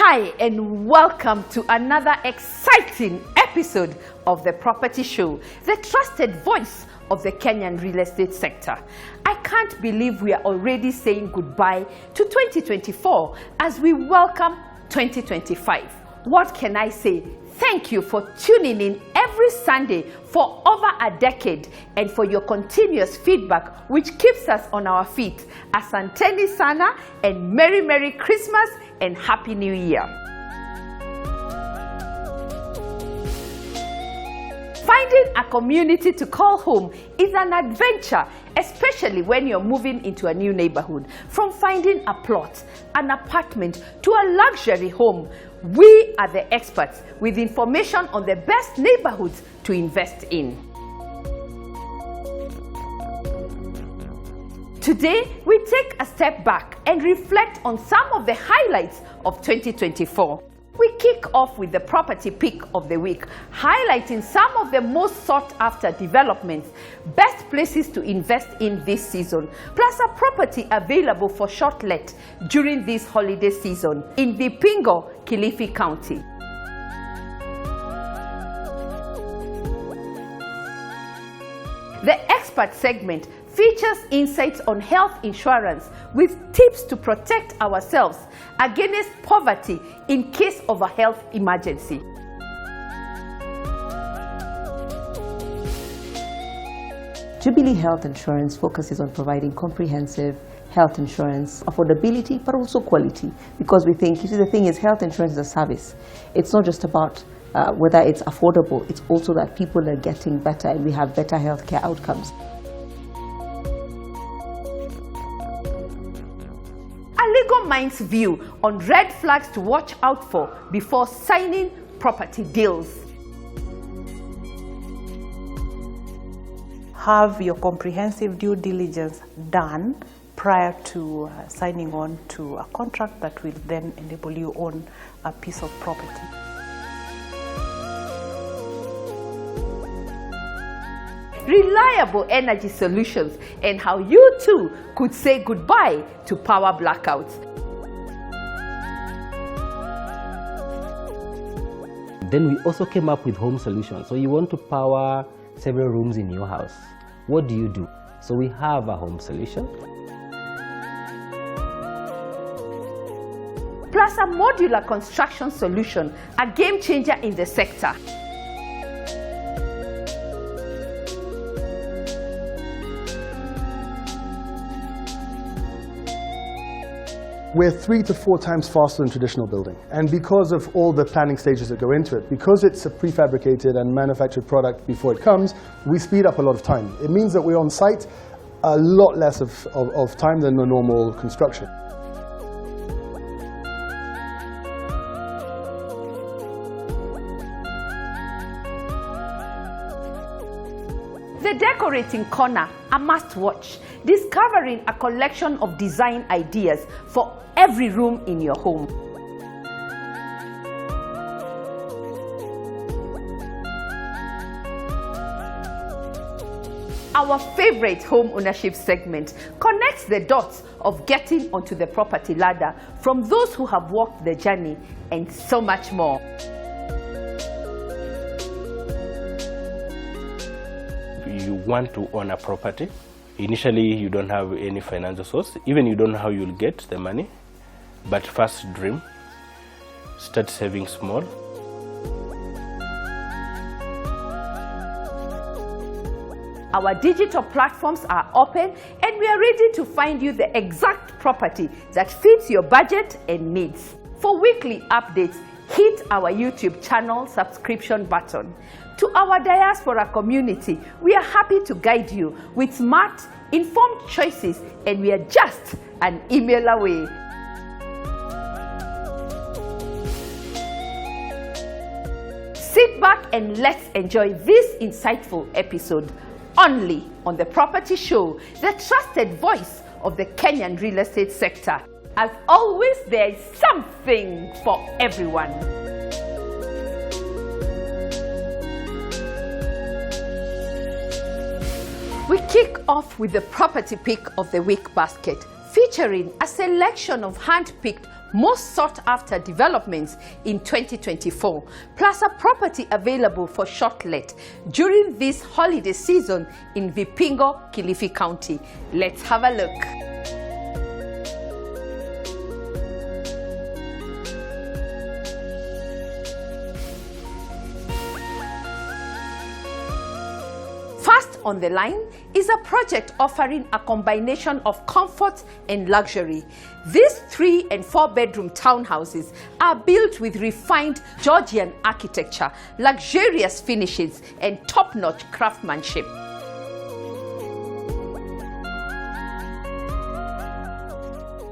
Hi and welcome to another exciting episode of The Property Show, the trusted voice of the Kenyan real estate sector. I can't believe we are already saying goodbye to 2024 as we welcome 2025. What can I say? Thank you for tuning in every Sunday for over a decade and for your continuous feedback which keeps us on our feet. Asanteni sana and Merry Christmas and Happy New Year. Finding a community to call home is an adventure, especially when you're moving into a new neighborhood. From finding a plot, an apartment, to a luxury home, we are the experts with information on the best neighborhoods to invest in. Today, we take a step back and reflect on some of the highlights of 2024. We kick off with the property pick of the week, highlighting some of the most sought after developments, best places to invest in this season, plus a property available for short let during this holiday season in Vipingo, Kilifi County. The expert segment features insights on health insurance with tips to protect ourselves against poverty in case of a health emergency. Jubilee Health Insurance focuses on providing comprehensive health insurance, affordability, but also quality, because we think, you see, the thing is, health insurance is a service. It's not just about whether it's affordable, it's also that people are getting better and we have better healthcare outcomes. Legal Minds view on red flags to watch out for before signing property deals. Have your comprehensive due diligence done prior to signing on to a contract that will then enable you own a piece of property. Reliable energy solutions and how you too could say goodbye to power blackouts. Then we also came up with home solutions. So you want to power several rooms in your house. What do? So we have a home solution. Plus a modular construction solution, a game changer in the sector. We're 3 to 4 times faster than traditional building. And because of all the planning stages that go into it, because it's a prefabricated and manufactured product before it comes, we speed up a lot of time. It means that we're on site a lot less of time than the normal construction. The Decorating Corner, a must-watch, discovering a collection of design ideas for every room in your home. Our favorite home ownership segment connects the dots of getting onto the property ladder from those who have walked the journey and so much more. You want to own a property. Initially, you don't have any financial source. Even you don't know how you'll get the money. But first dream. Start saving small. Our digital platforms are open and we are ready to find you the exact property that fits your budget and needs. For weekly updates, hit our YouTube channel subscription button. To our diaspora community, we are happy to guide you with smart, informed choices, and we are just an email away. Sit back and let's enjoy this insightful episode only on The Property Show, the trusted voice of the Kenyan real estate sector. As always, there is something for everyone. We kick off with the property pick of the week basket, featuring a selection of hand-picked most sought after developments in 2024, plus a property available for short let during this holiday season in Vipingo, Kilifi County. Let's have a look. First on the line is a project offering a combination of comfort and luxury. These 3- and 4-bedroom townhouses are built with refined Georgian architecture, luxurious finishes, and top-notch craftsmanship.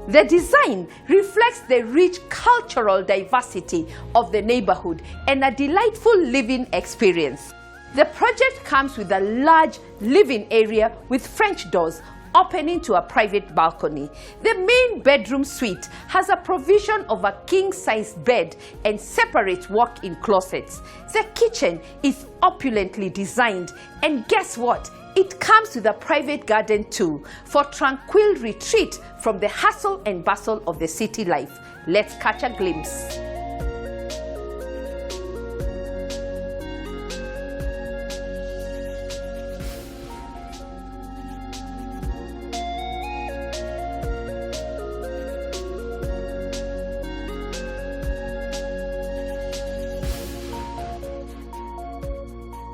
The design reflects the rich cultural diversity of the neighborhood and a delightful living experience. The project comes with a large living area with French doors opening to a private balcony. The main bedroom suite has a provision of a king-size bed and separate walk-in closets. The kitchen is opulently designed, and guess what? It comes with a private garden too, for tranquil retreat from the hustle and bustle of the city life. Let's catch a glimpse.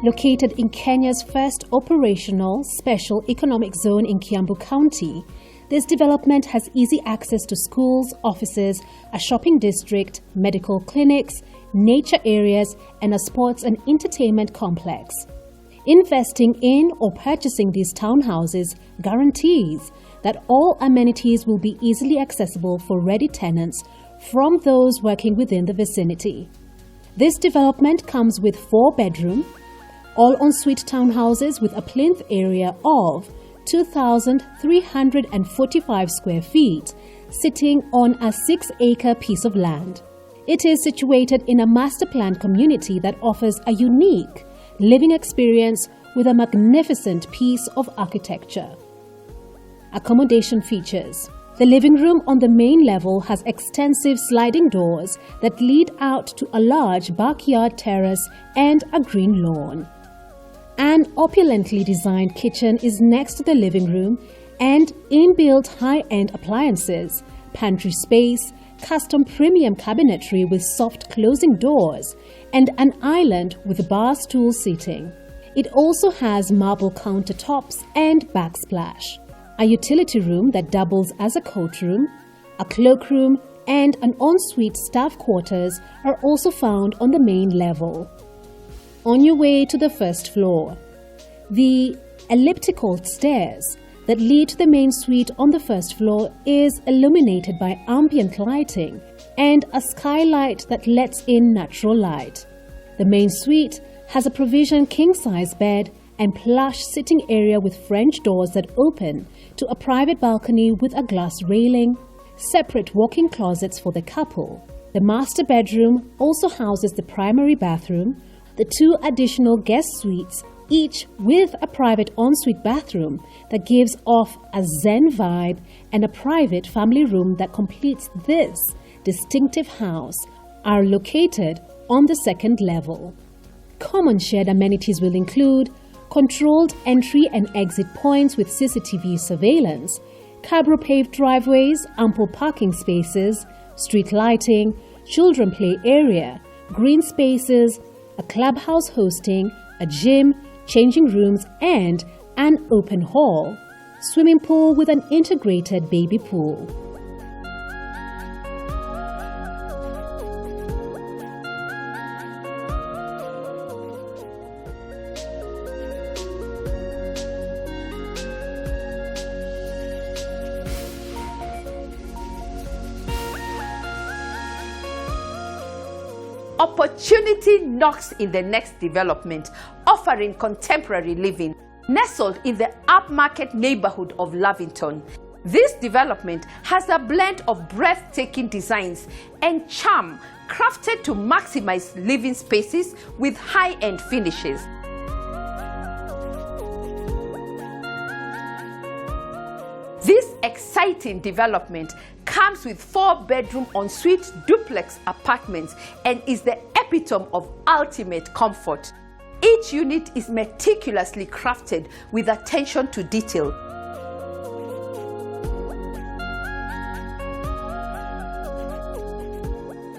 Located in Kenya's first operational special economic zone in Kiambu County, this development has easy access to schools, offices, a shopping district, medical clinics, nature areas, and a sports and entertainment complex. Investing in or purchasing these townhouses guarantees that all amenities will be easily accessible for ready tenants from those working within the vicinity. This development comes with 4-bedroom, all-ensuite townhouses with a plinth area of 2,345 square feet, sitting on a 6-acre piece of land. It is situated in a master-planned community that offers a unique living experience with a magnificent piece of architecture. Accommodation features. The living room on the main level has extensive sliding doors that lead out to a large backyard terrace and a green lawn. An opulently designed kitchen is next to the living room, and inbuilt high-end appliances, pantry space, custom premium cabinetry with soft closing doors, and an island with bar stool seating. It also has marble countertops and backsplash. A utility room that doubles as a courtroom, a cloakroom, and an ensuite staff quarters are also found on the main level. On your way to the first floor, the elliptical stairs that lead to the main suite on the first floor is illuminated by ambient lighting and a skylight that lets in natural light. The main suite has a provision king-size bed and plush sitting area with French doors that open to a private balcony with a glass railing, separate walk-in closets for the couple. The master bedroom also houses the primary bathroom, the 2 additional guest suites, each with a private ensuite bathroom that gives off a zen vibe, and a private family room that completes this distinctive house, are located on the 2nd level. Common shared amenities will include controlled entry and exit points with CCTV surveillance, cabro-paved driveways, ample parking spaces, street lighting, children play area, green spaces, a clubhouse hosting, a gym, changing rooms, and an open hall, swimming pool with an integrated baby pool. Opportunity knocks in the next development, offering contemporary living. Nestled in the upmarket neighborhood of Lavington, this development has a blend of breathtaking designs and charm, crafted to maximize living spaces with high-end finishes. This exciting development comes comes with 4-bedroom ensuite duplex apartments and is the epitome of ultimate comfort. Each unit is meticulously crafted with attention to detail.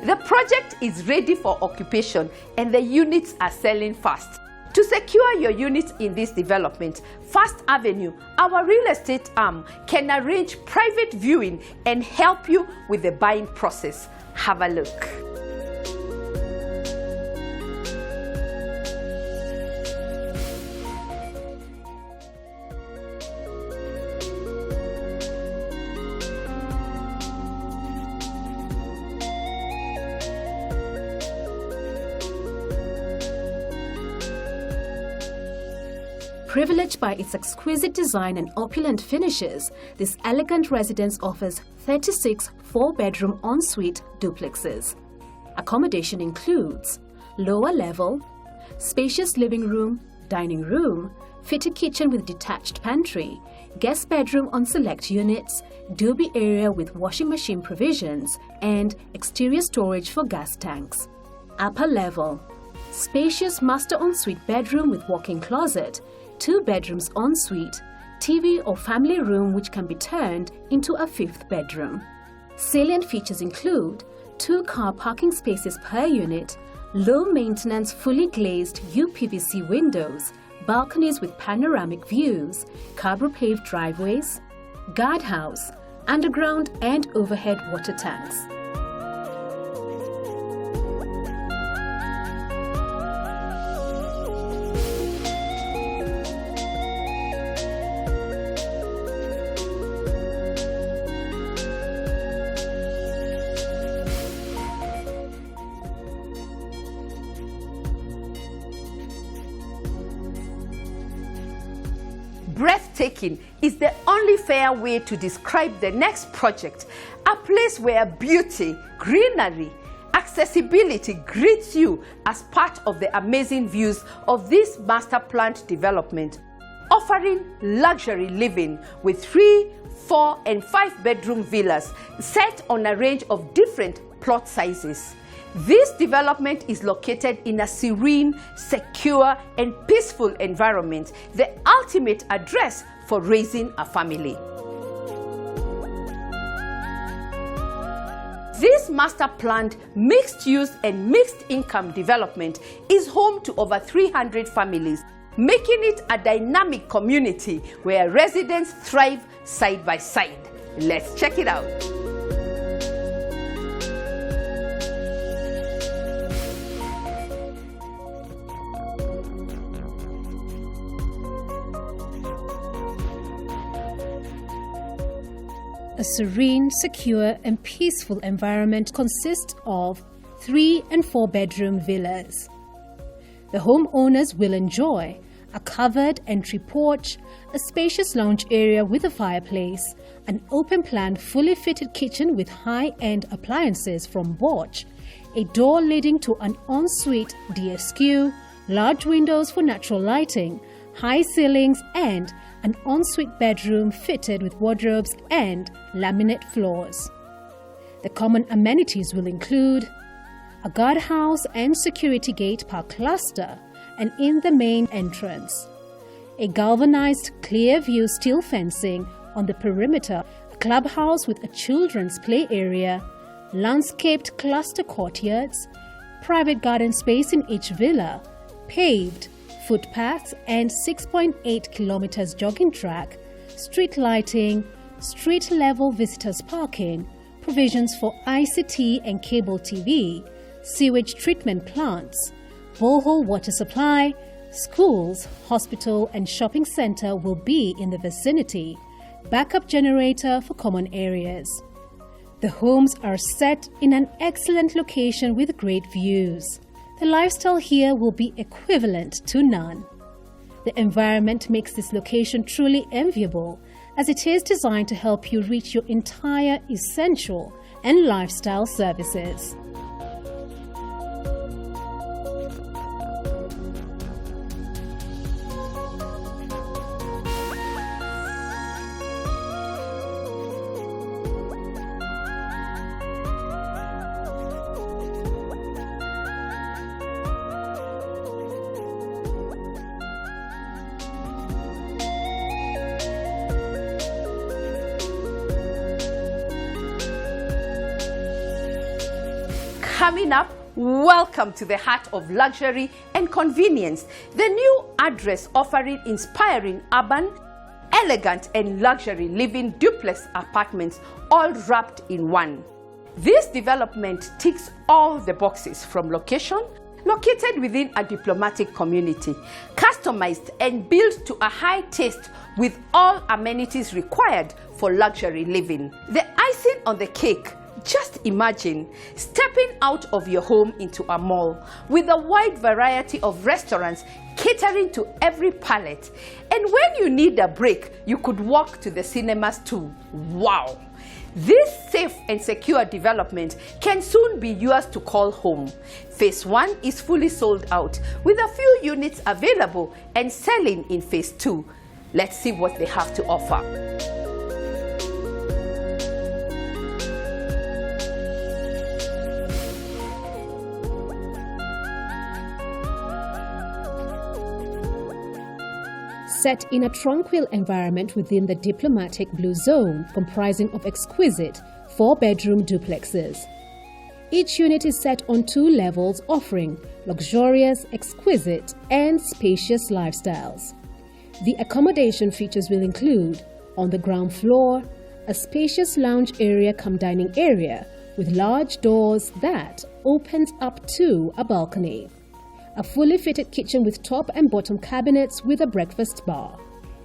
The project is ready for occupation and the units are selling fast. To secure your units in this development, First Avenue, our real estate arm, can arrange private viewing and help you with the buying process. Have a look. Privileged by its exquisite design and opulent finishes, this elegant residence offers 36 4-bedroom ensuite duplexes. Accommodation includes lower level, spacious living room, dining room, fitted kitchen with detached pantry, guest bedroom on select units, doobie area with washing machine provisions, and exterior storage for gas tanks. Upper level, spacious master ensuite bedroom with walk-in closet, 2 bedrooms ensuite, TV or family room which can be turned into a 5th bedroom. Salient features include 2 car parking spaces per unit, low maintenance fully glazed UPVC windows, balconies with panoramic views, carbo-paved driveways, guardhouse, underground and overhead water tanks. Breathtaking is the only fair way to describe the next project, a place where beauty, greenery, accessibility greets you as part of the amazing views of this master planned development, offering luxury living with 3, 4 and 5-bedroom villas set on a range of different plot sizes. This development is located in a serene, secure and peaceful environment, the ultimate address for raising a family. This master-planned mixed-use and mixed-income development is home to over 300 families, making it a dynamic community where residents thrive side by side. Let's check it out. A serene, secure and peaceful environment consists of 3 and 4-bedroom villas. The homeowners will enjoy a covered entry porch, a spacious lounge area with a fireplace, an open-plan fully fitted kitchen with high-end appliances from Bosch, a door leading to an ensuite DSQ, large windows for natural lighting, high ceilings and an ensuite bedroom fitted with wardrobes and laminate floors. The common amenities will include a guardhouse and security gate per cluster and in the main entrance, a galvanized clear view steel fencing on the perimeter, a clubhouse with a children's play area, landscaped cluster courtyards, private garden space in each villa, paved footpaths and 6.8 kilometers jogging track, street lighting, street level visitors parking, provisions for ICT and cable TV, sewage treatment plants, borehole water supply, schools, hospital and shopping center will be in the vicinity, backup generator for common areas. The homes are set in an excellent location with great views. The lifestyle here will be equivalent to none. The environment makes this location truly enviable, as it is designed to help you reach your entire essential and lifestyle services. Coming up, welcome to the heart of luxury and convenience. The new address offering inspiring urban, elegant and luxury living duplex apartments all wrapped in one. This development ticks all the boxes from location, located within a diplomatic community, customized and built to a high taste with all amenities required for luxury living. The icing on the cake, just imagine stepping out of your home into a mall with a wide variety of restaurants catering to every palate. And when you need a break, you could walk to the cinemas too. Wow! This safe and secure development can soon be yours to call home. Phase 1 is fully sold out, with a few units available and selling in Phase 2. Let's see what they have to offer. Set in a tranquil environment within the diplomatic blue zone, comprising of exquisite 4-bedroom duplexes. Each unit is set on 2 levels, offering luxurious, exquisite, and spacious lifestyles. The accommodation features will include, on the ground floor, a spacious lounge area cum dining area with large doors that opens up to a balcony. A fully fitted kitchen with top and bottom cabinets with a breakfast bar,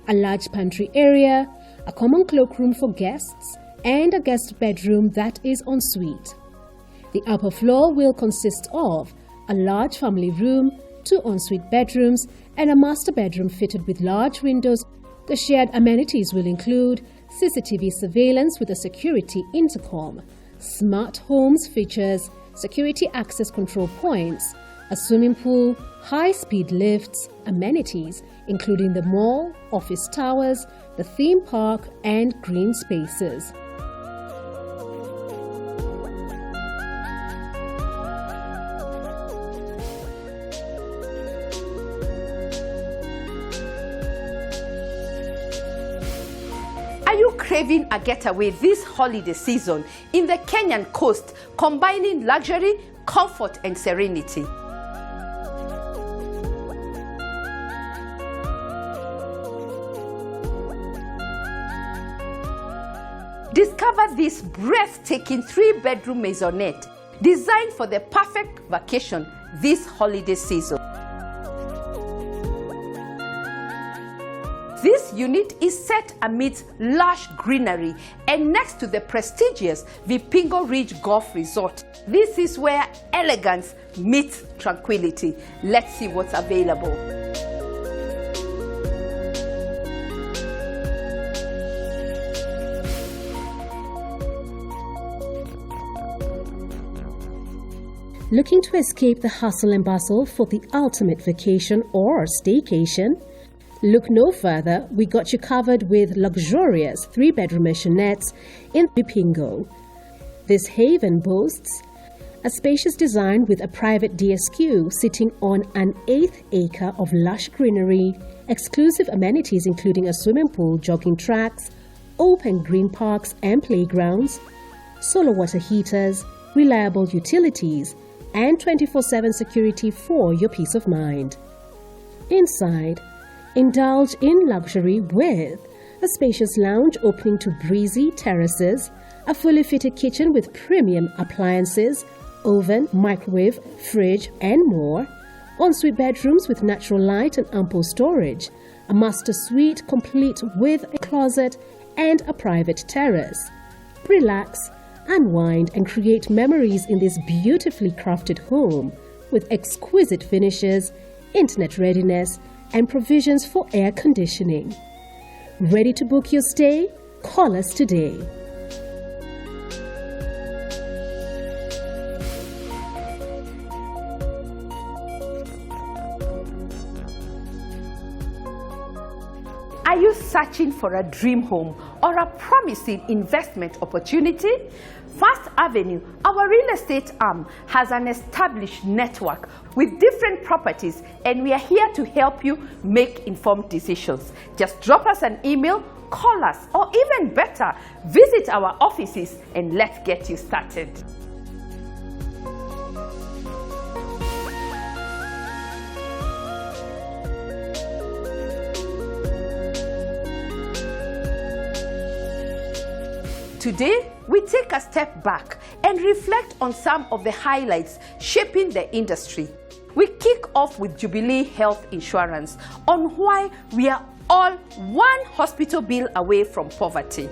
a large pantry area, a common cloakroom for guests, and a guest bedroom that is en suite. The upper floor will consist of a large family room, 2 ensuite bedrooms, and a master bedroom fitted with large windows. The shared amenities will include CCTV surveillance with a security intercom, smart homes features, security access control points, a swimming pool, high-speed lifts, amenities including the mall, office towers, the theme park, and green spaces. Are you craving a getaway this holiday season in the Kenyan coast, combining luxury, comfort, and serenity? Discover this breathtaking 3-bedroom maisonette designed for the perfect vacation this holiday season. This unit is set amidst lush greenery and next to the prestigious Vipingo Ridge Golf Resort. This is where elegance meets tranquility. Let's see what's available. Looking to escape the hustle and bustle for the ultimate vacation or staycation? Look no further, we got you covered with luxurious 3-bedroom maisonettes in Vipingo. This haven boasts a spacious design with a private DSQ sitting on an 1/8 acre of lush greenery, exclusive amenities including a swimming pool, jogging tracks, open green parks and playgrounds, solar water heaters, reliable utilities, and 24/7 security for your peace of mind. Inside, indulge in luxury with a spacious lounge opening to breezy terraces, a fully fitted kitchen with premium appliances, oven, microwave, fridge, and more, ensuite bedrooms with natural light and ample storage, a master suite complete with a closet and a private terrace. Relax, unwind, and create memories in this beautifully crafted home with exquisite finishes, internet readiness, and provisions for air conditioning. Ready to book your stay? Call us today. Are you searching for a dream home or a promising investment opportunity? First Avenue, our real estate arm, has an established network with different properties, and we are here to help you make informed decisions. Just drop us an email, call us, or even better, visit our offices and let's get you started. Today, we take a step back and reflect on some of the highlights shaping the industry. We kick off with Jubilee Health Insurance on why we are all one hospital bill away from poverty.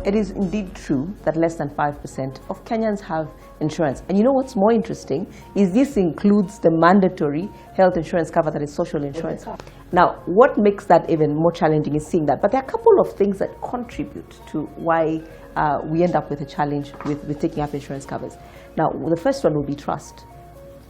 It is indeed true that less than 5% of Kenyans have insurance. And you know what's more interesting is this includes the mandatory health insurance cover that is social insurance. Now, what makes that even more challenging is seeing that. But there are a couple of things that contribute to why we end up with a challenge with taking up insurance covers. Now, the first one will be trust.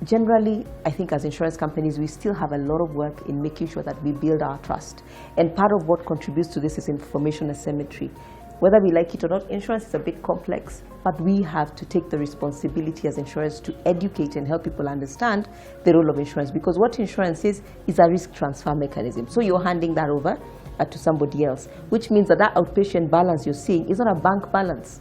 Generally, I think as insurance companies, we still have a lot of work in making sure that we build our trust. And part of what contributes to this is information asymmetry. Whether we like it or not, insurance is a bit complex, but we have to take the responsibility as insurers to educate and help people understand the role of insurance, because what insurance is a risk transfer mechanism. So you're handing that over to somebody else, which means that outpatient balance you're seeing is not a bank balance.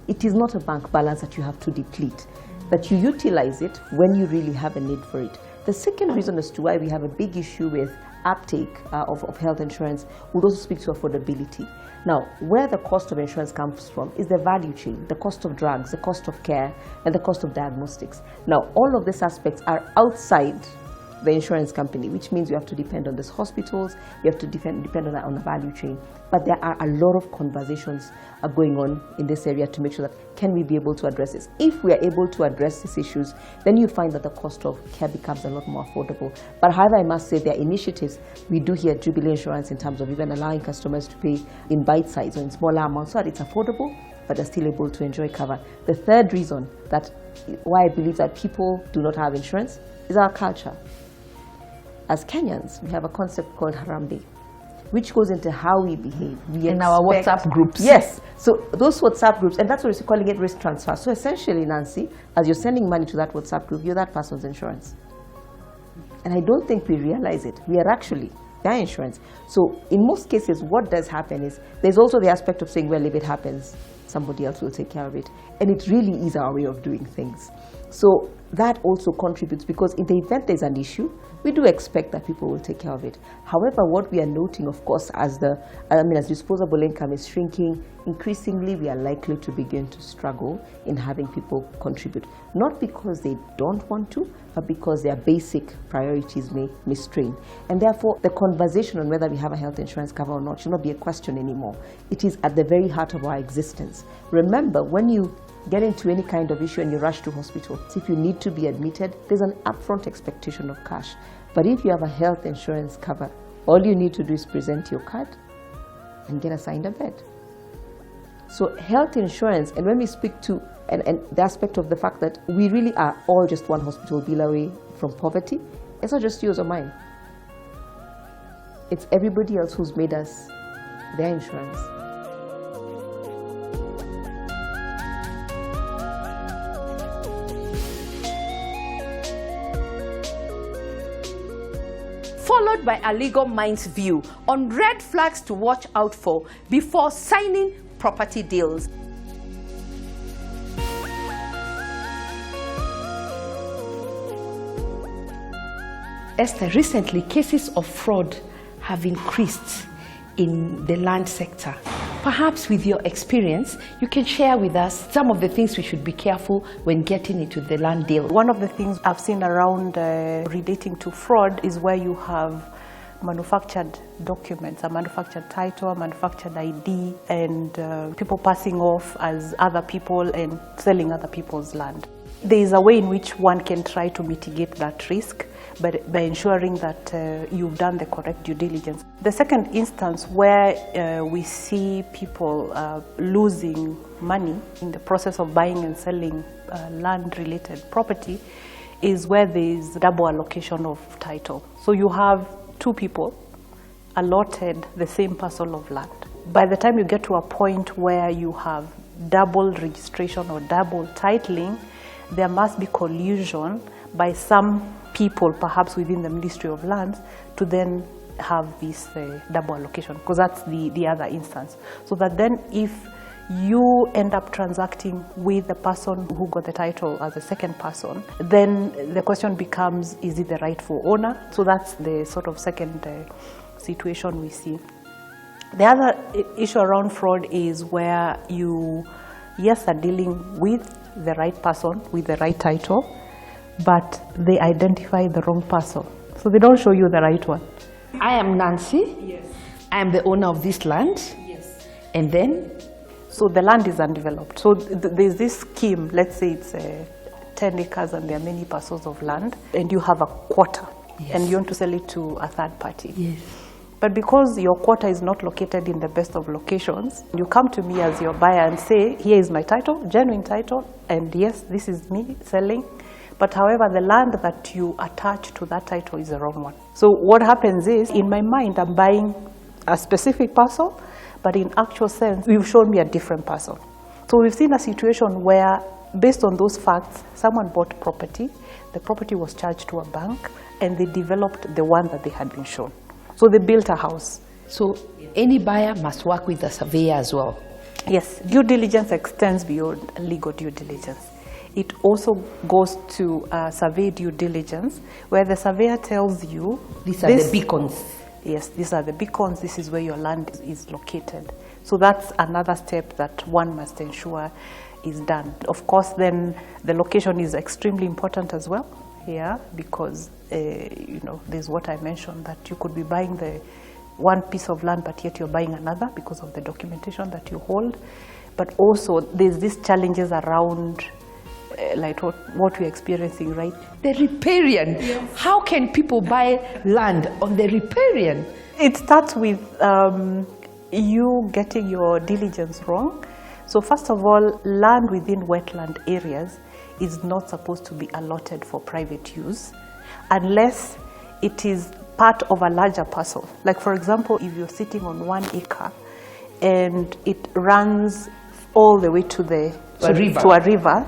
It is not a bank balance that you have to deplete, that you utilize it when you really have a need for it. The second reason as to why we have a big issue with uptake of health insurance would also speak to affordability. Now, where the cost of insurance comes from is the value chain, the cost of drugs, the cost of care, and the cost of diagnostics. Now, all of these aspects are outside the insurance company, which means you have to depend on these hospitals, you have to depend on the value chain. But there are a lot of conversations going on in this area to make sure that can we be able to address this. If we are able to address these issues, then you find that the cost of care becomes a lot more affordable. But however, I must say there are initiatives we do here at Jubilee Insurance in terms of even allowing customers to pay in bite size or in smaller amounts so that it's affordable, but they're still able to enjoy cover. The third reason that why I believe that people do not have insurance is our culture. As Kenyans, we have a concept called Harambee, which goes into how we behave. In our WhatsApp groups. Yes. So those WhatsApp groups, and that's what we're calling it risk transfer. So essentially, Nancy, as you're sending money to that WhatsApp group, you're that person's insurance. And I don't think we realize it. We are actually their insurance. So in most cases, what does happen is there's also the aspect of saying, well, if it happens, somebody else will take care of it. And it really is our way of doing things. So that also contributes, because in the event there's an issue, we do expect that people will take care of it. However, what we are noting, of course, as disposable income is shrinking, increasingly we are likely to begin to struggle in having people contribute. Not because they don't want to, but because their basic priorities may strain. And therefore, the conversation on whether we have a health insurance cover or not should not be a question anymore. It is at the very heart of our existence. Remember, when you get into any kind of issue and you rush to hospital, if you need to be admitted, there's an upfront expectation of cash. But if you have a health insurance cover, all you need to do is present your card and get assigned a bed. So health insurance, and when we speak to and the aspect of the fact that we really are all just one hospital bill away from poverty, it's not just yours or mine. It's everybody else who's made us their insurance. Followed by a legal mind's view on red flags to watch out for before signing property deals. Esther, recently cases of fraud have increased in the land sector. Perhaps with your experience, you can share with us some of the things we should be careful when getting into the land deal. One of the things I've seen around relating to fraud is where you have manufactured documents, a manufactured title, a manufactured ID, and people passing off as other people and selling other people's land. There is a way in which one can try to mitigate that risk by ensuring that you've done the correct due diligence. The second instance where we see people losing money in the process of buying and selling land-related property is where there is double allocation of title. So you have two people allotted the same parcel of land. By the time you get to a point where you have double registration or double titling, there must be collusion by some people, perhaps within the Ministry of Lands, to then have this double allocation, because that's the other instance. So that then if you end up transacting with the person who got the title as a second person, then the question becomes, is it the rightful owner? So that's the sort of second situation we see. The other issue around fraud is where you, yes, are dealing with the right person, with the right title, but they identify the wrong person. So they don't show you the right one. I am Nancy. Yes. I am the owner of this land. Yes. And then? So the land is undeveloped. So there's this scheme, let's say it's 10 acres and there are many parcels of land, and you have a quarter, yes, and you want to sell it to a third party. Yes. But because your quarter is not located in the best of locations, you come to me as your buyer and say, here is my title, genuine title, and yes, this is me selling. But however, the land that you attach to that title is the wrong one. So what happens is, in my mind, I'm buying a specific parcel, but in actual sense, you've shown me a different parcel. So we've seen a situation where, based on those facts, someone bought property, the property was charged to a bank, and they developed the one that they had been shown. So they built a house. So any buyer must work with a surveyor as well? Yes, due diligence extends beyond legal due diligence. It also goes to survey due diligence, where the surveyor tells you, These are the beacons. Yes, these are the beacons, this is where your land is located. So that's another step that one must ensure is done. Of course, then the location is extremely important as well, because there's what I mentioned, that you could be buying the one piece of land, but yet you're buying another because of the documentation that you hold. But also, there's these challenges around like what we're experiencing, right? The riparian. Yes. How can people buy land on the riparian? It starts with you getting your diligence wrong. So first of all, land within wetland areas is not supposed to be allotted for private use unless it is part of a larger parcel. Like for example, if you're sitting on 1 acre and it runs all the way to a river,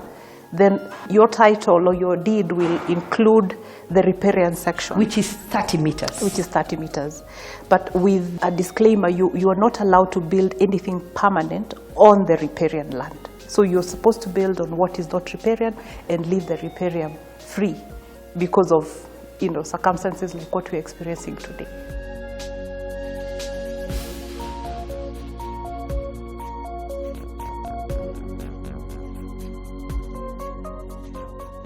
then your title or your deed will include the riparian section. Which is 30 meters. Which is 30 meters. But with a disclaimer, you are not allowed to build anything permanent on the riparian land. So you're supposed to build on what is not riparian and leave the riparian free because of circumstances like what we're experiencing today.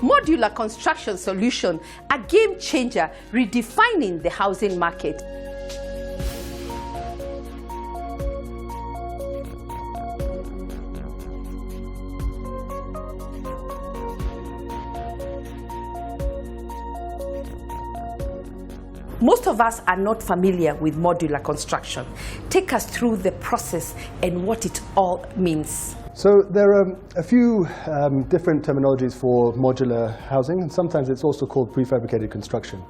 Modular construction solution, a game changer, redefining the housing market. Most of us are not familiar with modular construction. Take us through the process and what it all means. So there are a few different terminologies for modular housing, and sometimes it's also called prefabricated construction.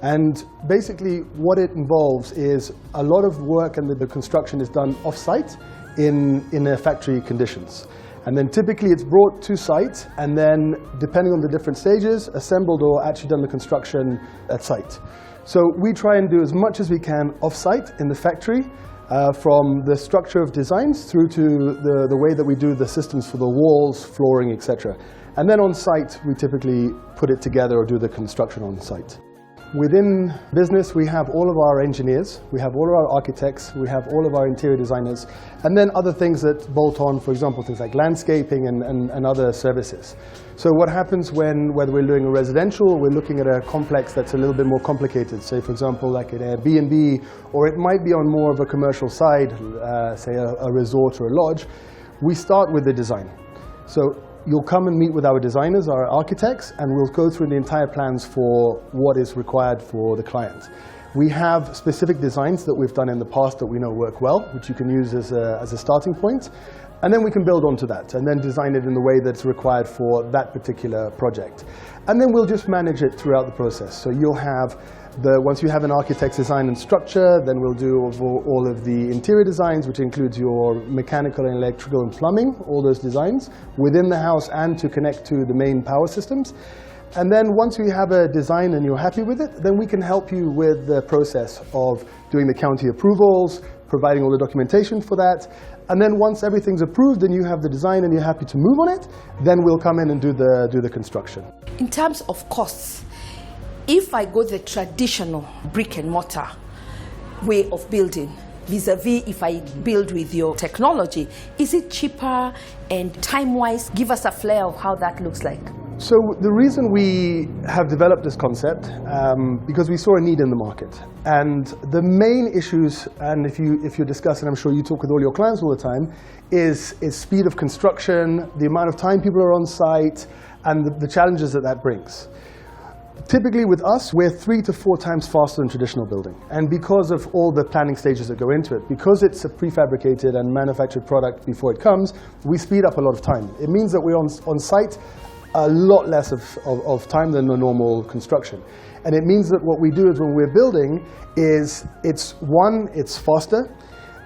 And basically what it involves is a lot of work, and the construction is done off-site in factory conditions. And then typically it's brought to site, and then depending on the different stages, assembled or actually done the construction at site. So we try and do as much as we can off-site in the factory, from the structure of designs through to the way that we do the systems for the walls, flooring, etc. And then on site, we typically put it together or do the construction on site. Within business, we have all of our engineers, we have all of our architects, we have all of our interior designers, and then other things that bolt on, for example, things like landscaping and other services. So what happens whether we're doing a residential or we're looking at a complex that's a little bit more complicated, say for example like an Airbnb, or it might be on more of a commercial side, say a resort or a lodge, we start with the design. So you'll come and meet with our designers, our architects, and we'll go through the entire plans for what is required for the client. We have specific designs that we've done in the past that we know work well, which you can use as a starting point. And then we can build onto that and then design it in the way that's required for that particular project. And then we'll just manage it throughout the process. So you'll have once you have an architect's design and structure, then we'll do all of the interior designs, which includes your mechanical and electrical and plumbing, all those designs within the house and to connect to the main power systems. And then once we have a design and you're happy with it, then we can help you with the process of doing the county approvals, providing all the documentation for that. And then once everything's approved and you have the design and you're happy to move on it, then we'll come in and do the construction. In terms of costs, if I go the traditional brick and mortar way of building, vis-a-vis if I build with your technology, is it cheaper and time-wise? Give us a flair of how that looks like. So the reason we have developed this concept, because we saw a need in the market. And the main issues, and if you discuss, and I'm sure you talk with all your clients all the time, is speed of construction, the amount of time people are on site, and the challenges that brings. Typically with us, we're 3 to 4 times faster than traditional building. And because of all the planning stages that go into it, because it's a prefabricated and manufactured product before it comes, we speed up a lot of time. It means that we're on site a lot less of time than the normal construction. And it means that what we do is when we're building is it's faster.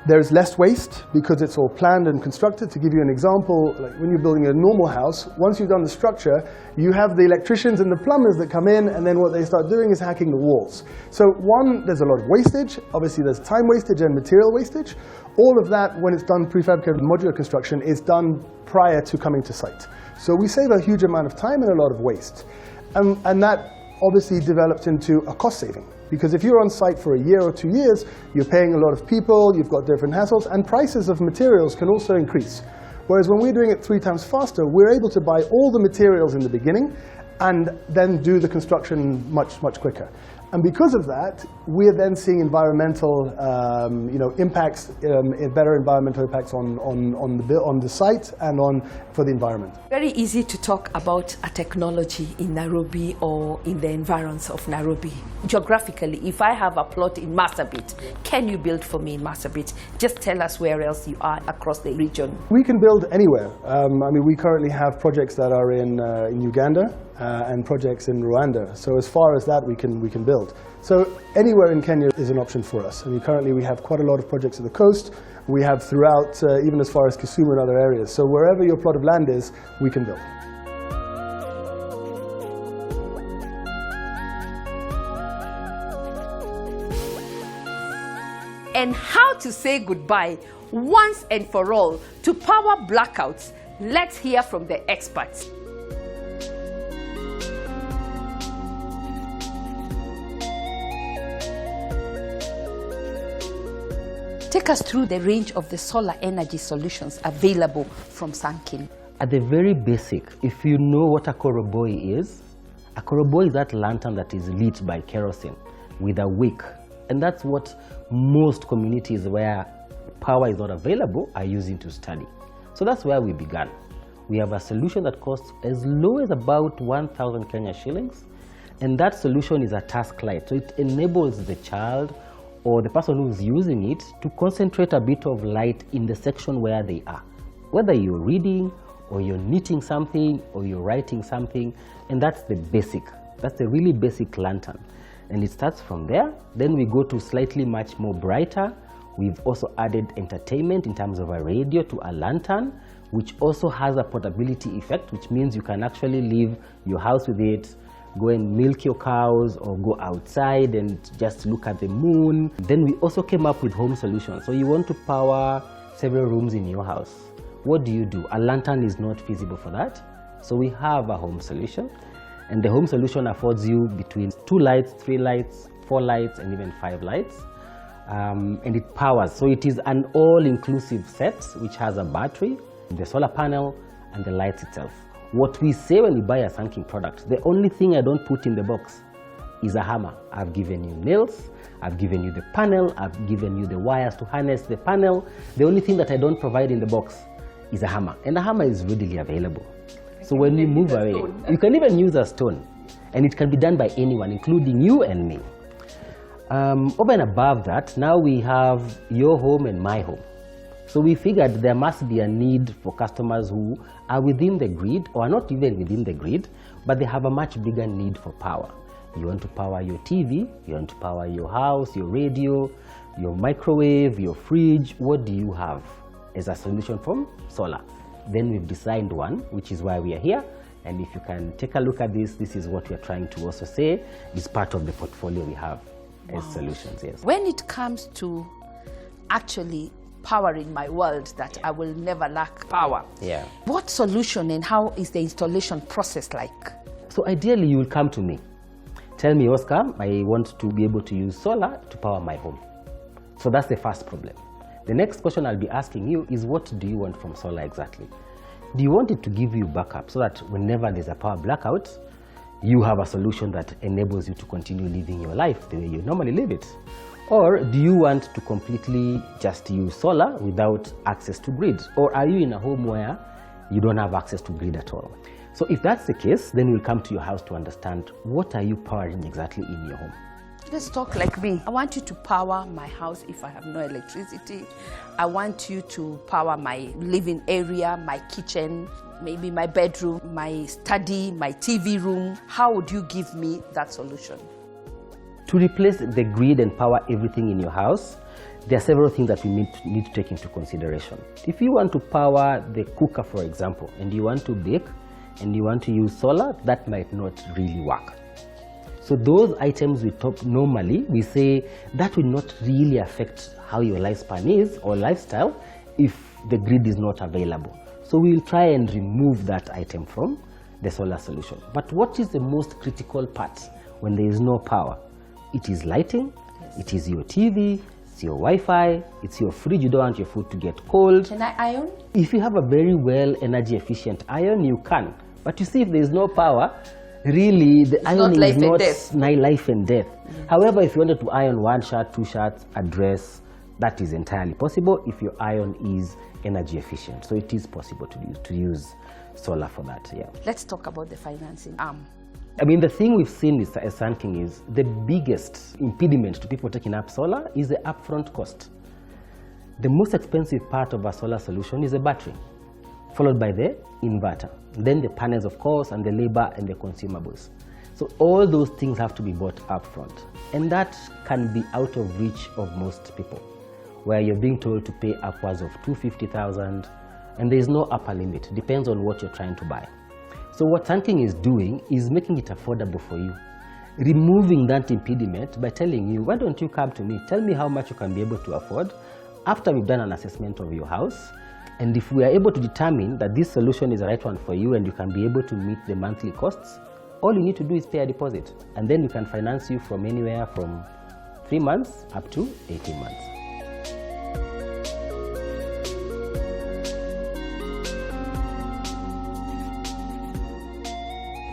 There's less waste because it's all planned and constructed. To give you an example, like when you're building a normal house, once you've done the structure, you have the electricians and the plumbers that come in, and then what they start doing is hacking the walls. So one, there's a lot of wastage. Obviously, there's time wastage and material wastage. All of that, when it's done prefabricated modular construction, is done prior to coming to site. So we save a huge amount of time and a lot of waste. And that obviously develops into a cost saving. Because if you're on site for a year or 2 years, you're paying a lot of people, you've got different hassles, and prices of materials can also increase. Whereas when we're doing it 3 times faster, we're able to buy all the materials in the beginning and then do the construction much, much quicker. And because of that, we're then seeing environmental impacts, better environmental impacts on the site and for the environment. Very easy to talk about a technology in Nairobi or in the environs of Nairobi. Geographically, if I have a plot in Marsabit, can you build for me in Marsabit? Just tell us where else you are across the region. We can build anywhere. We currently have projects that are in Uganda and projects in Rwanda. So as far as that, we can build. So anywhere in Kenya is an option for us. Currently we have quite a lot of projects at the coast. We have throughout, even as far as Kisumu and other areas. So wherever your plot of land is, we can build. And how to say goodbye once and for all to power blackouts. Let's hear from the experts. Take us through the range of the solar energy solutions available from Sunking. At the very basic, if you know what a koroboi is that lantern that is lit by kerosene with a wick. And that's what most communities where power is not available are using to study. So that's where we began. We have a solution that costs as low as about 1,000 Kenya shillings. And that solution is a task light. So it enables the child or the person who's using it to concentrate a bit of light in the section where they are. Whether you're reading, or you're knitting something, or you're writing something, and that's the basic. That's the really basic lantern. And it starts from there. Then we go to slightly much more brighter. We've also added entertainment in terms of a radio to a lantern, which also has a portability effect, which means you can actually leave your house with it, go and milk your cows or go outside and just look at the moon. Then we also came up with home solutions. So you want to power several rooms in your house. What do? A lantern is not feasible for that. So we have a home solution. And the home solution affords you between 2 lights, 3 lights, 4 lights, and even 5 lights. And it powers. So it is an all-inclusive set which has a battery, the solar panel, and the lights itself. What we say when we buy a Sunking product, the only thing I don't put in the box is a hammer. I've given you nails, I've given you the panel, I've given you the wires to harness the panel. The only thing that I don't provide in the box is a hammer. And the hammer is readily available. So when we move away, you can even use a stone. And it can be done by anyone, including you and me. Over and above that, now we have your home and my home. So we figured there must be a need for customers who are within the grid or are not even within the grid, but they have a much bigger need for power. You want to power your TV, you want to power your house, your radio, your microwave, your fridge. What do you have as a solution from solar? Then we've designed one, which is why we are here. And if you can take a look at this, this is what we're trying to also say is part of the portfolio we have as solutions, yes. When it comes to actually powering my world, that I will never lack power. Yeah. What solution and how is the installation process like? So ideally, you will come to me. Tell me, Oscar, I want to be able to use solar to power my home. So that's the first problem. The next question I'll be asking you is, what do you want from solar exactly? Do you want it to give you backup so that whenever there's a power blackout, you have a solution that enables you to continue living your life the way you normally live it? Or do you want to completely just use solar without access to grid? Or are you in a home where you don't have access to grid at all? So if that's the case, then we'll come to your house to understand what are you powering exactly in your home. Let's talk like me. I want you to power my house if I have no electricity. I want you to power my living area, my kitchen, maybe my bedroom, my study, my TV room. How would you give me that solution? To replace the grid and power everything in your house, there are several things that we need to take into consideration. If you want to power the cooker, for example, and you want to bake and you want to use solar, that might not really work. So those items we say that will not really affect how your lifespan is or lifestyle if the grid is not available. So we'll try and remove that item from the solar solution. But what is the most critical part when there is no power? It is lighting, it is your TV, it's your Wi-Fi, it's your fridge. You don't want your food to get cold. Can I iron? If you have a very well energy efficient iron, you can. But you see, if there is no power, really the ironing is not life and death. However, if you wanted to iron 1 shirt, 2 shirts, a dress, that is entirely possible if your iron is energy efficient. So it is possible to use solar for that. Yeah. Let's talk about the financing arm. I mean, the thing we've seen is Sun King is the biggest impediment to people taking up solar is the upfront cost. The most expensive part of a solar solution is the battery, followed by the inverter, then the panels, of course, and the labor and the consumables. So all those things have to be bought upfront, and that can be out of reach of most people, where you're being told to pay upwards of 250,000, and there is no upper limit. Depends on what you're trying to buy. So what Sun King is doing is making it affordable for you, removing that impediment by telling you, why don't you come to me, tell me how much you can be able to afford after we've done an assessment of your house. And if we are able to determine that this solution is the right one for you and you can be able to meet the monthly costs, all you need to do is pay a deposit. And then we can finance you from anywhere from 3 months up to 18 months.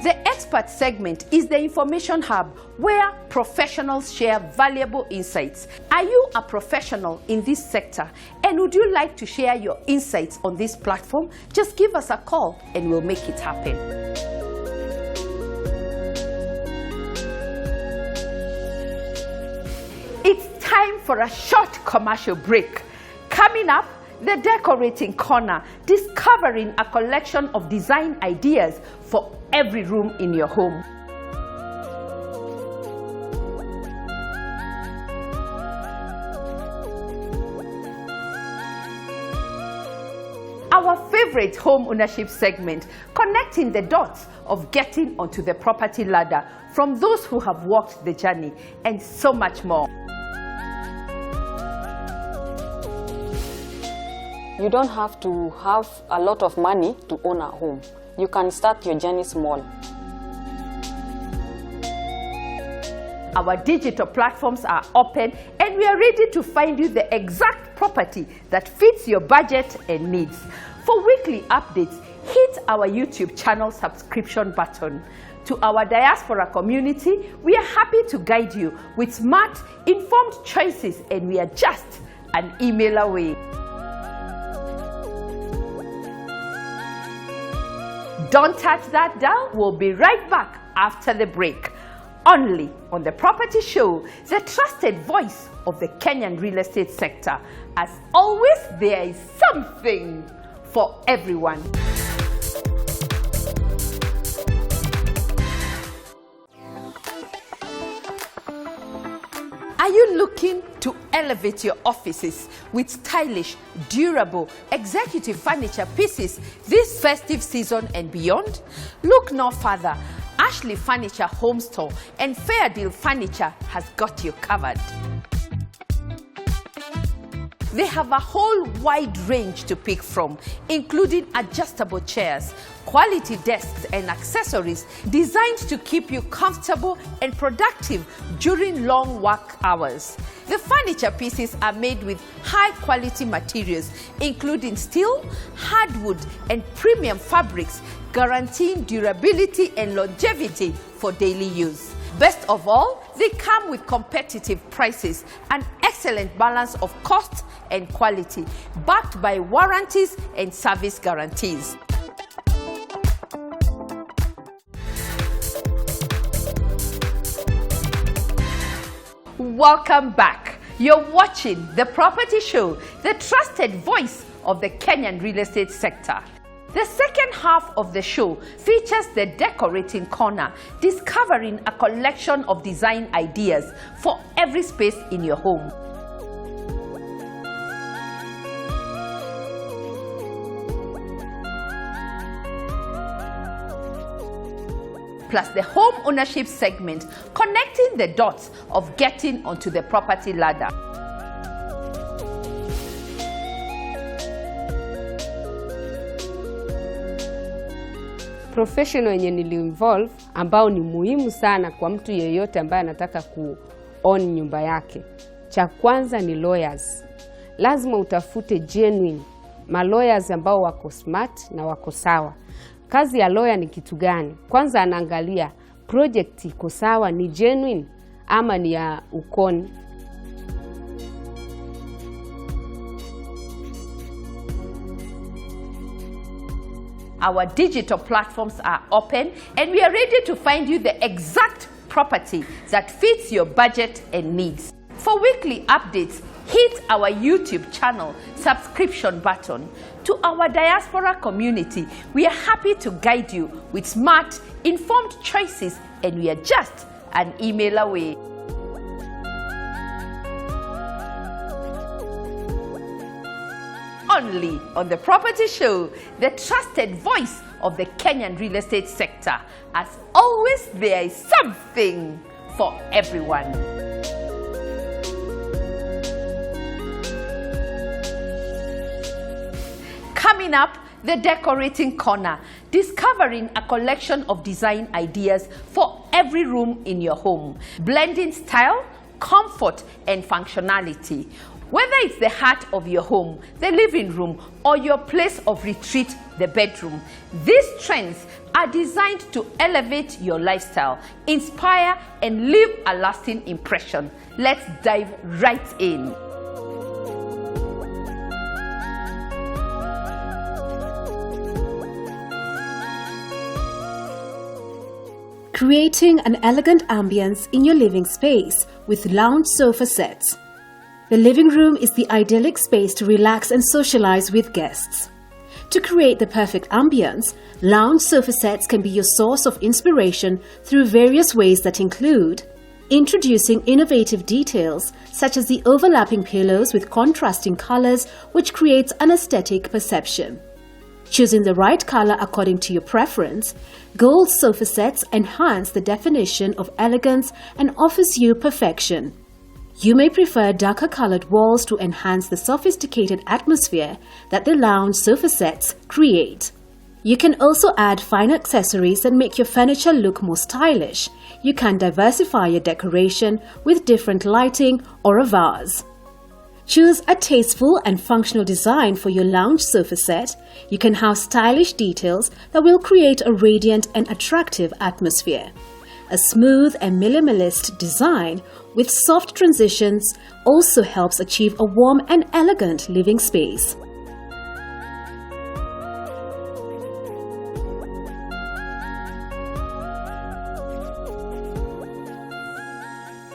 The expert segment is the information hub where professionals share valuable insights. Are you a professional in this sector and would you like to share your insights on this platform? Just give us a call and we'll make it happen. It's time for a short commercial break. Coming up, the Decorating Corner, discovering a collection of design ideas for every room in your home. Our favorite home ownership segment, connecting the dots of getting onto the property ladder from those who have walked the journey, and so much more. You don't have to have a lot of money to own a home. You can start your journey small. Our digital platforms are open and we are ready to find you the exact property that fits your budget and needs. For weekly updates, hit our YouTube channel subscription button. To our diaspora community, we are happy to guide you with smart, informed choices, and we are just an email away. Don't touch that dial. We'll be right back after the break. Only on The Property Show, the trusted voice of the Kenyan real estate sector. As always, there is something for everyone. Are you looking to elevate your offices with stylish, durable, executive furniture pieces this festive season and beyond? Look no further. Ashley Furniture Home Store and Fair Deal Furniture has got you covered. They have a whole wide range to pick from, including adjustable chairs, quality desks and accessories designed to keep you comfortable and productive during long work hours. The furniture pieces are made with high-quality materials, including steel, hardwood, and premium fabrics, guaranteeing durability and longevity for daily use. Best of all, they come with competitive prices, an excellent balance of cost and quality, backed by warranties and service guarantees. Welcome back. You're watching The Property Show, the trusted voice of the Kenyan real estate sector. The second half of the show features the Decorating Corner, discovering a collection of design ideas for every space in your home. Plus the home ownership segment, connecting the dots of getting onto the property ladder. Professional yenye niliinvolve ambao ni muhimu sana kwa mtu yeyote ambaye anataka ku-own nyumba yake. Cha kwanza ni lawyers. Lazima utafute genuine lawyers ambao wako smart na wako sawa. Kazi ya lawyer ni kitu gani? Kwanza anaangalia project iko sawa, ni genuine ama ni ya ukoni. Our digital platforms are open and we are ready to find you the exact property that fits your budget and needs. For weekly updates, hit our YouTube channel subscription button. To our diaspora community, we are happy to guide you with smart, informed choices, and we are just an email away. Only on The Property Show, the trusted voice of the Kenyan real estate sector. As always, there is something for everyone. Coming up, the Decorating Corner, discovering a collection of design ideas for every room in your home, blending style, comfort, and functionality. Whether it's the heart of your home, the living room, or your place of retreat, the bedroom, these trends are designed to elevate your lifestyle, inspire, and leave a lasting impression. Let's dive right in. Creating an elegant ambience in your living space with lounge sofa sets. The living room is the idyllic space to relax and socialize with guests. To create the perfect ambience, lounge sofa sets can be your source of inspiration through various ways that include introducing innovative details such as the overlapping pillows with contrasting colors, which creates an aesthetic perception. Choosing the right color according to your preference, gold sofa sets enhance the definition of elegance and offers you perfection. You may prefer darker colored walls to enhance the sophisticated atmosphere that the lounge sofa sets create. You can also add fine accessories that make your furniture look more stylish. You can diversify your decoration with different lighting or a vase. Choose a tasteful and functional design for your lounge sofa set. You can have stylish details that will create a radiant and attractive atmosphere. A smooth and minimalist design with soft transitions also helps achieve a warm and elegant living space.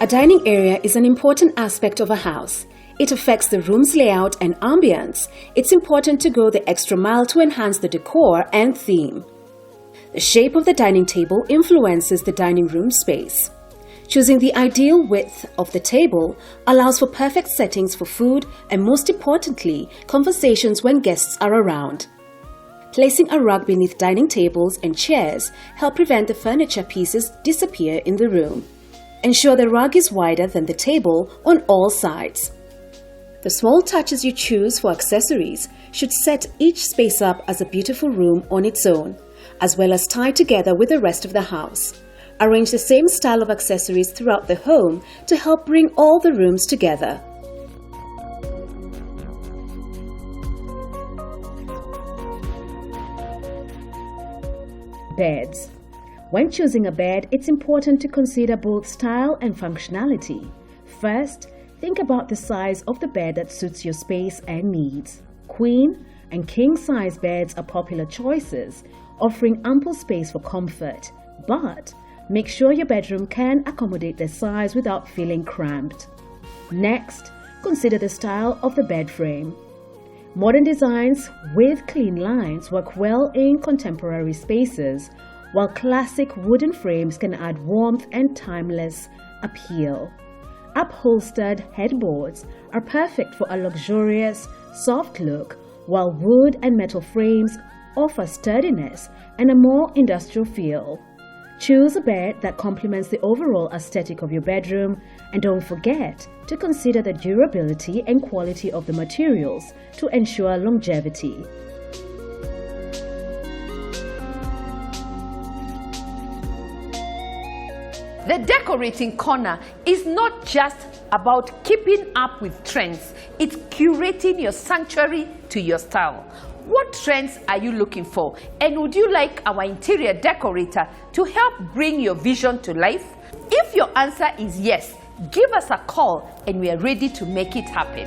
A dining area is an important aspect of a house. It affects the room's layout and ambience. It's important to go the extra mile to enhance the decor and theme. The shape of the dining table influences the dining room space. Choosing the ideal width of the table allows for perfect settings for food and, most importantly, conversations when guests are around. Placing a rug beneath dining tables and chairs help prevent the furniture pieces disappear in the room. Ensure the rug is wider than the table on all sides. The small touches you choose for accessories should set each space up as a beautiful room on its own, as well as tie together with the rest of the house. Arrange the same style of accessories throughout the home to help bring all the rooms together. Beds. When choosing a bed, it's important to consider both style and functionality. First, think about the size of the bed that suits your space and needs. Queen and king size beds are popular choices, offering ample space for comfort, but make sure your bedroom can accommodate their size without feeling cramped. Next, consider the style of the bed frame. Modern designs with clean lines work well in contemporary spaces, while classic wooden frames can add warmth and timeless appeal. Upholstered headboards are perfect for a luxurious, soft look, while wood and metal frames offer sturdiness and a more industrial feel. Choose a bed that complements the overall aesthetic of your bedroom, and don't forget to consider the durability and quality of the materials to ensure longevity. The decorating corner is not just about keeping up with trends, it's curating your sanctuary to your style. What trends are you looking for? And would you like our interior decorator to help bring your vision to life? If your answer is yes, give us a call and we are ready to make it happen.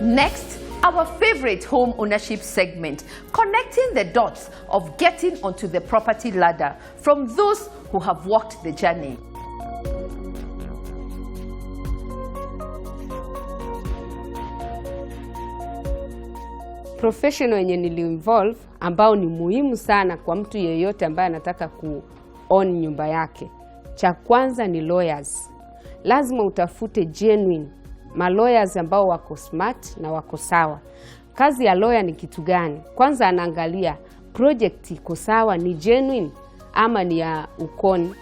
Next, our favorite home ownership segment, connecting the dots of getting onto the property ladder from those who have walked the journey. Professional yenye nili-involve ambao ni muhimu sana kwa mtu yeyote ambaye anataka ku-own nyumba yake. Cha kwanza ni lawyers. Lazima utafute genuine lawyers ambao wako smart na wako sawa. Kazi ya lawyer ni kitu gani? Kwanza anaangalia project iko sawa, ni genuine ama ni ya ukoni.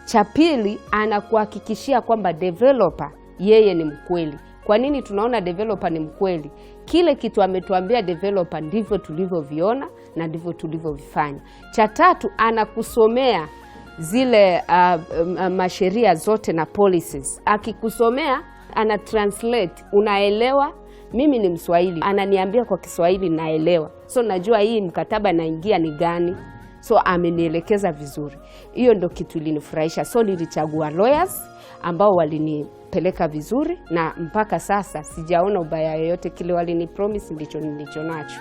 Cha pili anakuhakikishia kwamba developer yeye ni mkweli. Kwa nini tunaona developer ni mkweli? Kile kitu ametuambia developer ndivyo tulivyoviona na ndivyo tulivyovifanya. Cha tatu anakusomea zile masheria zote na policies. Akikusomea ana translate, unaelewa. Mimi ni Mswahili, ananiambia kwa Kiswahili naelewa. So najua hii mkataba naingia ni gani. So amenielekeza vizuri. Hiyo ndo kitu ilinifurahisha. So nilichagua lawyers ambao walinipeleka vizuri, na mpaka sasa sijaona ubaya yoyote. Kile walinipromise ndicho nacho.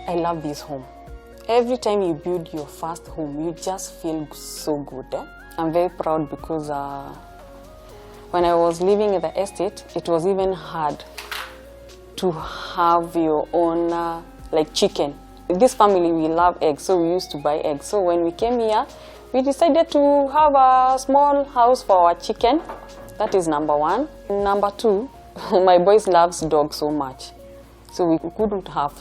I love this home. Every time you build your first home, you just feel so good. I'm very proud because when I was living in the estate, it was even hard to have your own like chicken. This family, we love eggs, so we used to buy eggs. So when we came here, we decided to have a small house for our chicken. That is number one. Number two, my boys loves dogs so much, so we couldn't have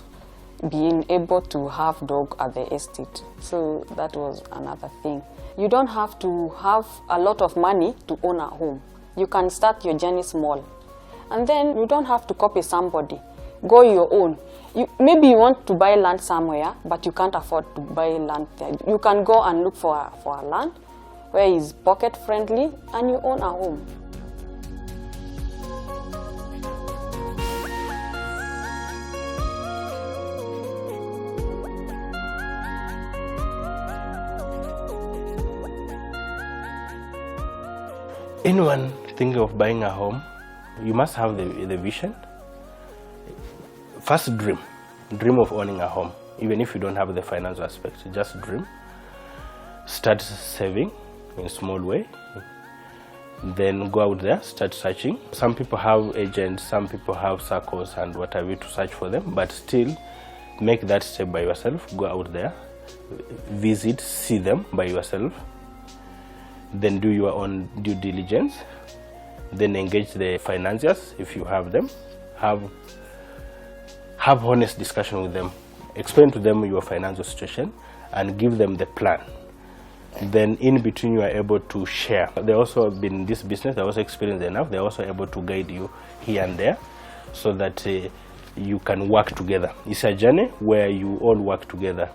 been able to have dog at the estate. So that was another thing. You don't have to have a lot of money to own a home. You can start your journey small, and then you don't have to copy somebody. Go your own. Maybe you want to buy land somewhere, but you can't afford to buy land there. You can go and look for a land where it's pocket friendly and you own a home. Anyone thinking of buying a home, you must have the vision. First, dream of owning a home. Even if you don't have the financial aspect, just dream. Start saving in a small way. Then go out there, start searching. Some people have agents, some people have circles and what have you to search for them, but still make that step by yourself. Go out there, visit, see them by yourself. Then do your own due diligence. Then engage the financiers if you have them. Have have honest discussion with them, explain to them your financial situation and give them the plan. Then in between you are able to share. They also have been in this business, they're also experienced enough, they're also able to guide you here and there so that you can work together. It's a journey where you all work together.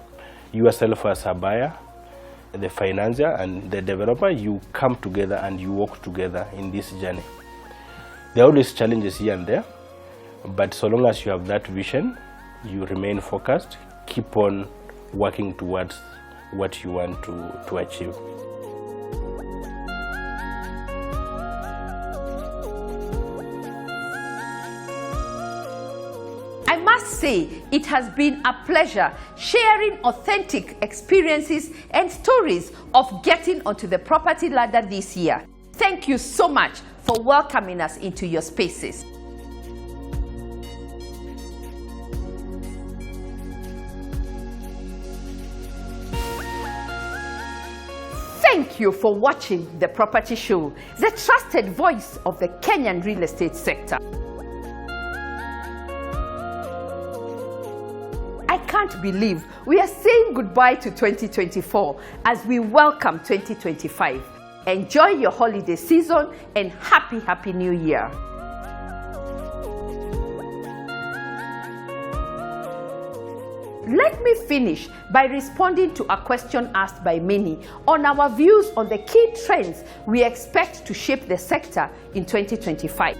Yourself as a buyer, the financier and the developer, you come together and you work together in this journey. There are always challenges here and there, but so long as you have that vision, you remain focused, keep on working towards what you want to achieve. I must say, it has been a pleasure sharing authentic experiences and stories of getting onto the property ladder this year. Thank you so much for welcoming us into your spaces. Thank you for watching The Property Show, the trusted voice of the Kenyan real estate sector. I can't believe we are saying goodbye to 2024 as we welcome 2025. Enjoy your holiday season and happy New Year. Let me finish by responding to a question asked by many on our views on the key trends we expect to shape the sector in 2025.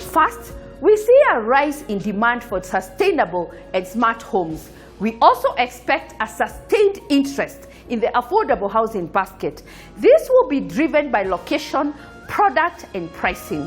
First, we see a rise in demand for sustainable and smart homes. We also expect a sustained interest in the affordable housing basket. This will be driven by location, product, and pricing.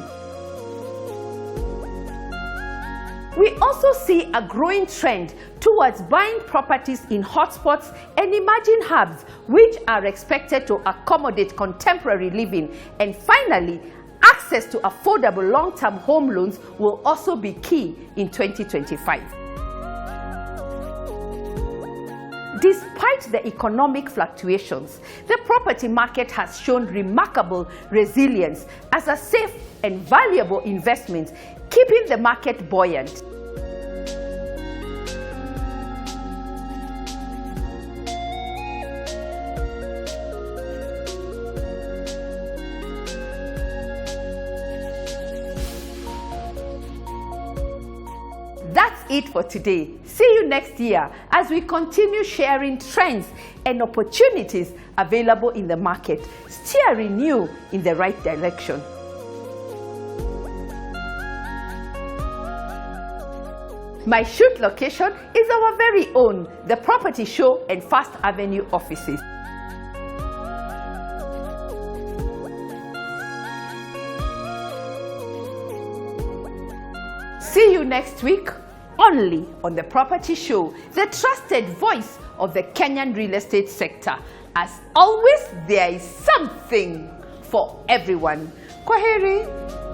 We also see a growing trend towards buying properties in hotspots and emerging hubs, which are expected to accommodate contemporary living. And finally, access to affordable long-term home loans will also be key in 2025. Despite the economic fluctuations, the property market has shown remarkable resilience as a safe and valuable investment, keeping the market buoyant. That's it for today. See you next year as we continue sharing trends and opportunities available in the market, steering you in the right direction. My shoot location is our very own, The Property Show and First Avenue offices. See you next week, only on The Property Show, the trusted voice of the Kenyan real estate sector. As always, there is something for everyone. Kwaheri.